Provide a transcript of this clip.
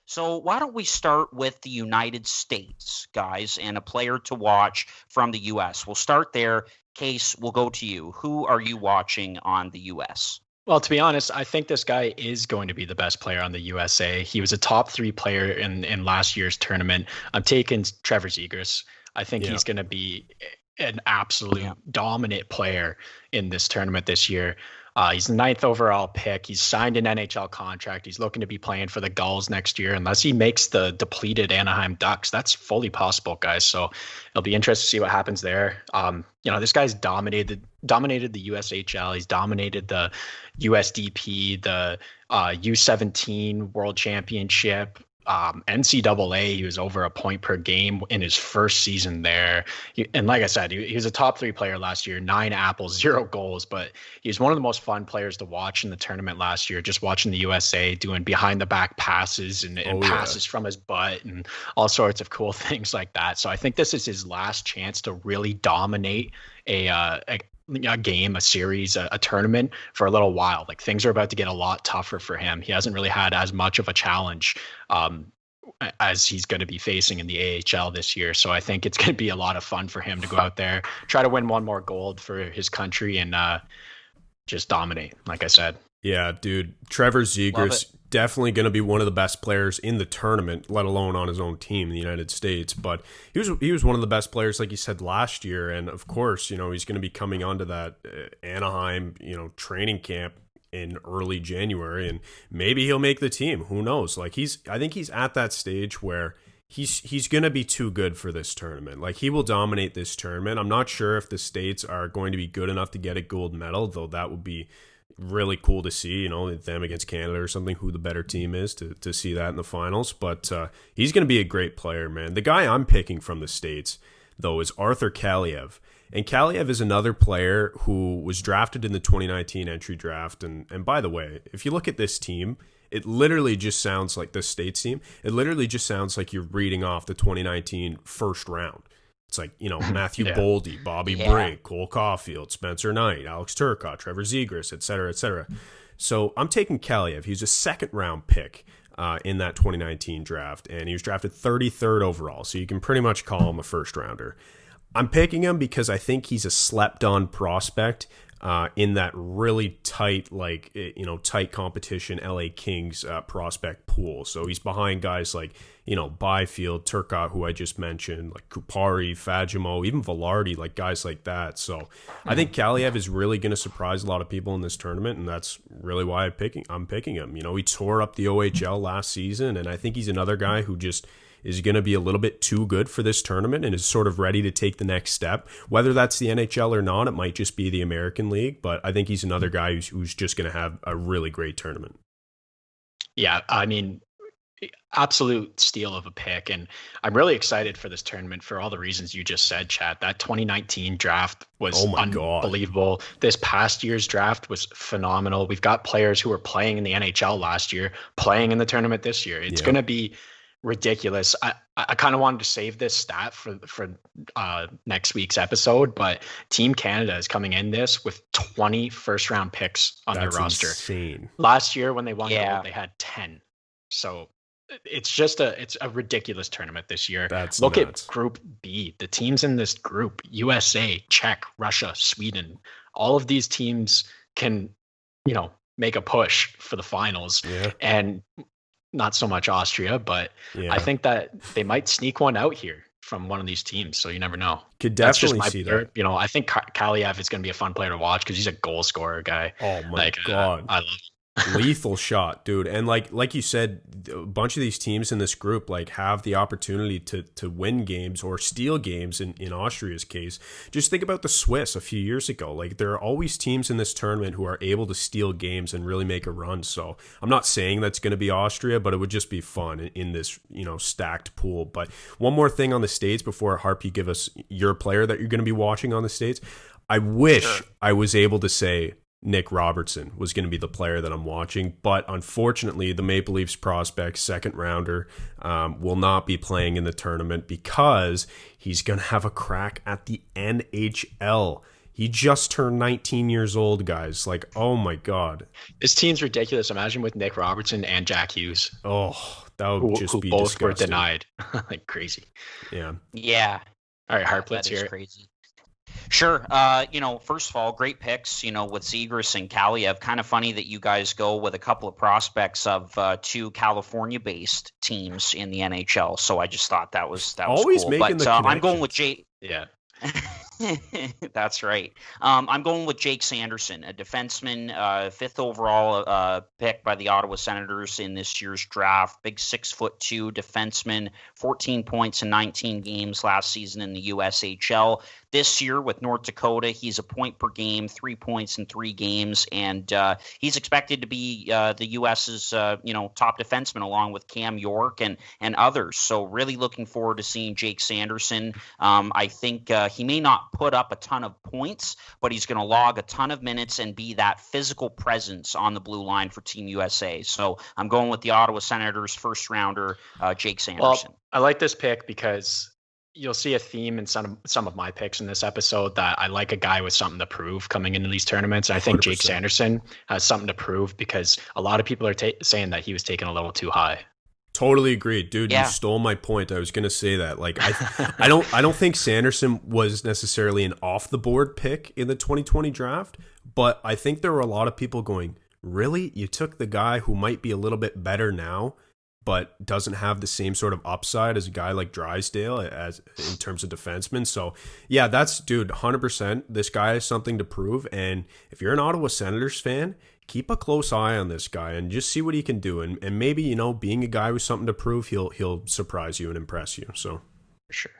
So why don't we start with the United States, guys, and a player to watch from the U.S. We'll start there. Case, we'll go to you. Who are you watching on the U.S.? Well, to be honest, I think this guy is going to be the best player on the USA. He was a top three player in last year's tournament. I'm taking Trevor Zegras. I think Yeah. he's going to be an absolute Yeah. dominant player in this tournament this year. He's the ninth overall pick. He's signed an NHL contract. He's looking to be playing for the Gulls next year, unless he makes the depleted Anaheim Ducks. That's fully possible, guys. So it'll be interesting to see what happens there. This guy's dominated the USHL. He's dominated the USDP, the U17 World Championship. NCAA, he was over a point per game in his first season there. And like I said, he was a top three player last year, 9 apples, 0 goals, but he was one of the most fun players to watch in the tournament last year, just watching the USA doing behind the back passes and passes from his butt and all sorts of cool things like that. So I think this is his last chance to really dominate a game, a series, a tournament for a little while. Like things are about to get a lot tougher for him. He hasn't really had as much of a challenge as he's going to be facing in the AHL this year. So I think it's going to be a lot of fun for him to go out there, try to win one more gold for his country and just dominate, like I said. Yeah, dude. Trevor Zegras, definitely going to be one of the best players in the tournament, let alone on his own team in the United States. But he was one of the best players, like you said, last year. And of course, he's going to be coming onto that Anaheim, training camp in early January, and maybe he'll make the team. Who knows? I think he's at that stage where he's going to be too good for this tournament. Like, he will dominate this tournament. I'm not sure if the States are going to be good enough to get a gold medal, though that would be really cool to see, them against Canada or something, who the better team is, to see that in the finals. But he's going to be a great player, man. The guy I'm picking from the States, though, is Arthur Kaliyev. And Kaliyev is another player who was drafted in the 2019 entry draft. And by the way, if you look at this team, it literally just sounds like the States team. It literally just sounds like you're reading off the 2019 first round. It's like, Matthew Boldy, Bobby Brink, Cole Caulfield, Spencer Knight, Alex Turcotte, Trevor Zegras, et cetera, et cetera. So I'm taking Kaliyev. He's a second-round pick in that 2019 draft, and he was drafted 33rd overall, so you can pretty much call him a first-rounder. I'm picking him because I think he's a slept-on prospect in that really tight, tight competition LA Kings prospect pool. So he's behind guys like, Byfield, Turcotte, who I just mentioned, like Kupari, Fagemo, even Velarde, like guys like that. So I think Kaliyev is really going to surprise a lot of people in this tournament, and that's really why I'm picking him. He tore up the OHL last season, and I think he's another guy who just is going to be a little bit too good for this tournament and is sort of ready to take the next step. Whether that's the NHL or not, it might just be the American League, but I think he's another guy who's just going to have a really great tournament. Yeah, I mean, absolute steal of a pick, and I'm really excited for this tournament for all the reasons you just said, Chad. That 2019 draft was unbelievable. This past year's draft was phenomenal. We've got players who were playing in the NHL last year playing in the tournament this year. It's going to be ridiculous. I kind of wanted to save this stat for next week's episode, but Team Canada is coming in this with 20 first round picks on their roster. Insane. Last year when they won gold, they had 10. So it's a ridiculous tournament this year. Look at Group B. The teams in this group: USA, Czech, Russia, Sweden. All of these teams can, make a push for the finals. Yeah. And not so much Austria, but I think that they might sneak one out here from one of these teams. So you never know. Could definitely see that. I think Kaliyev is going to be a fun player to watch because he's a goal scorer guy. Oh my God. I love him. Lethal shot, dude. And like you said, a bunch of these teams in this group have the opportunity to win games or steal games in Austria's case. Just think about the Swiss a few years ago. There are always teams in this tournament who are able to steal games and really make a run. So I'm not saying that's going to be Austria, but it would just be fun in this stacked pool. But one more thing on the States before, Harp, you give us your player that you're going to be watching on the States. I wish I was able to say Nick Robertson was going to be the player that I'm watching, but unfortunately the Maple Leafs prospect, second rounder, will not be playing in the tournament because he's going to have a crack at the NHL. He just turned 19 years old, guys. Oh my God. This team's ridiculous. Imagine with Nick Robertson and Jack Hughes. Oh, That would just who be both disgusting. were denied. Like crazy. Yeah. Yeah. All right, Harp, That let's is hear it. crazy. Sure. First of all, great picks, with ZEGRAS and KALIYEV. Kind of funny that you guys go with a couple of prospects of two California-based teams in the NHL. So I just thought that was Always cool. making But the I'm going with connections. Yeah. That's right. I'm going with Jake Sanderson, a defenseman, 5th overall pick by the Ottawa Senators in this year's draft. Big 6'2" defenseman, 14 points in 19 games last season in the USHL. This year with North Dakota, he's a point per game, 3 points in 3 games, and he's expected to be the U.S.'s top defenseman along with Cam York and others. So really looking forward to seeing Jake Sanderson. I think he may not put up a ton of points, but he's going to log a ton of minutes and be that physical presence on the blue line for Team USA. So I'm going with the Ottawa Senators first rounder, Jake Sanderson. Well, I like this pick because you'll see a theme in some of my picks in this episode that I like a guy with something to prove coming into these tournaments. And I think 100%. Jake Sanderson has something to prove because a lot of people are saying that he was taken a little too high. Totally agreed, dude. Yeah. You stole my point. I was gonna say that. Like, I don't think Sanderson was necessarily an off the board pick in the 2020 draft, but I think there were a lot of people going, "Really? You took the guy who might be a little bit better now, but doesn't have the same sort of upside as a guy like Drysdale as in terms of defenseman." So yeah, that's, dude, 100%. This guy has something to prove, and if you're an Ottawa Senators fan, keep a close eye on this guy and just see what he can do. And maybe, being a guy with something to prove, he'll surprise you and impress you. So For sure.